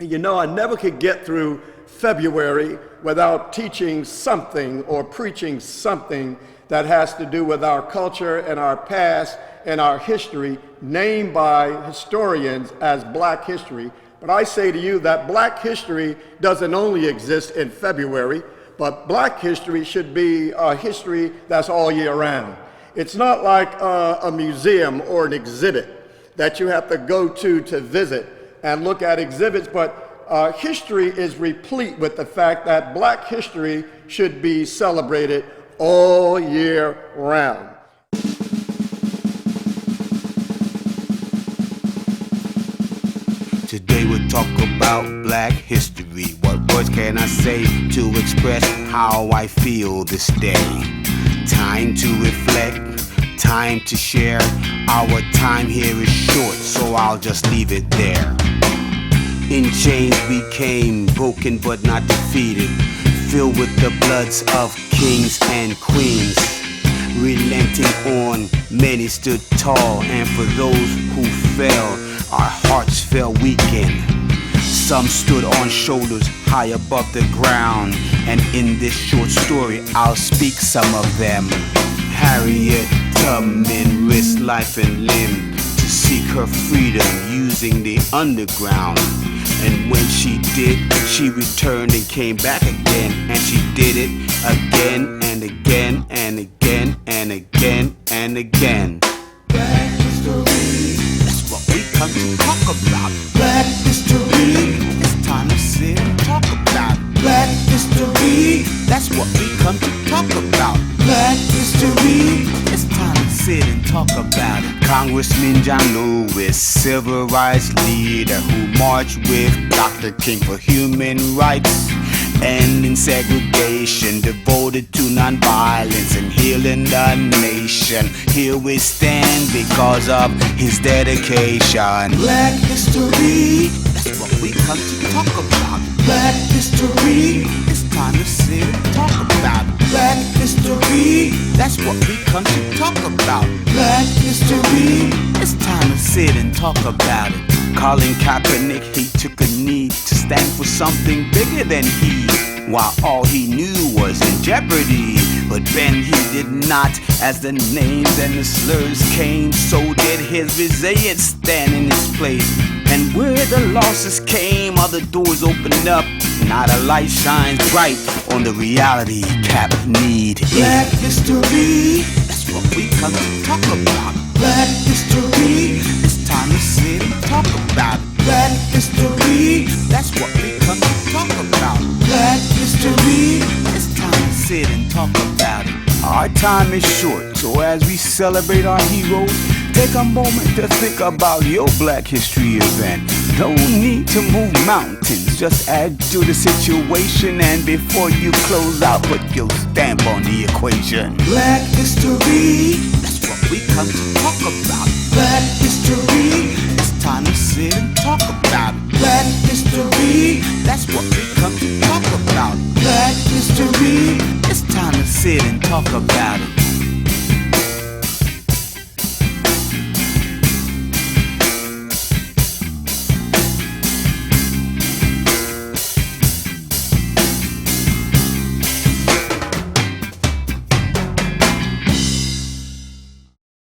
You know, I never could get through February without teaching something or preaching something that has to do with our culture and our past and our history, named by historians as Black history. But I say to you that Black history doesn't only exist in February, but Black history should be a history that's all year round. It's not like a museum or an exhibit that you have to go to visit and look at exhibits, but history is replete with the fact that Black history should be celebrated all year round. Today we'll talk about Black history. What words can I say to express how I feel this day? Time to reflect, time to share. Our time here is short, so I'll just leave it there. In chains we came, broken but not defeated, filled with the bloods of kings and queens. Relenting on, many stood tall, and for those who fell, our hearts fell weakened. Some stood on shoulders high above the ground, and in this short story I'll speak some of them. Harriet Tubman risked life and limb to seek her freedom using the underground. And when she did, she returned and came back again. And she did it again and again and again and again and again. Black history, that's what we come to talk about. Black history, it's time to sit and talk about. Black history, that's what we come to talk about. Black history, it's time to sit and talk about it. Congressman John Lewis, civil rights leader who marched with Dr. King for human rights, ending segregation, devoted to nonviolence and healing the nation. Here we stand because of his dedication. Black history, that's what we come to talk about. Black history, it's time to sit and talk about it. Black history, that's what we come to talk about. Black history, it's time to sit and talk about it. Colin Kaepernick, he took a knee to stand for something bigger than he, while all he knew was in jeopardy. But Ben, he did not, as the names and the slurs came, so did his resilience stand in its place. And where the losses came, other doors opened up. Now the light shines bright on the reality Cap need. Black history, that's what we come to talk about. Black history, it's time to sit and talk about it. Black history, that's what we come to talk about. Black history, it's time to sit and talk about it. Our time is short, so as we celebrate our heroes, take a moment to think about your Black history event. No need to move mountains, just add to the situation, and before you close out, put your stamp on the equation. Black history, that's what we come to talk about.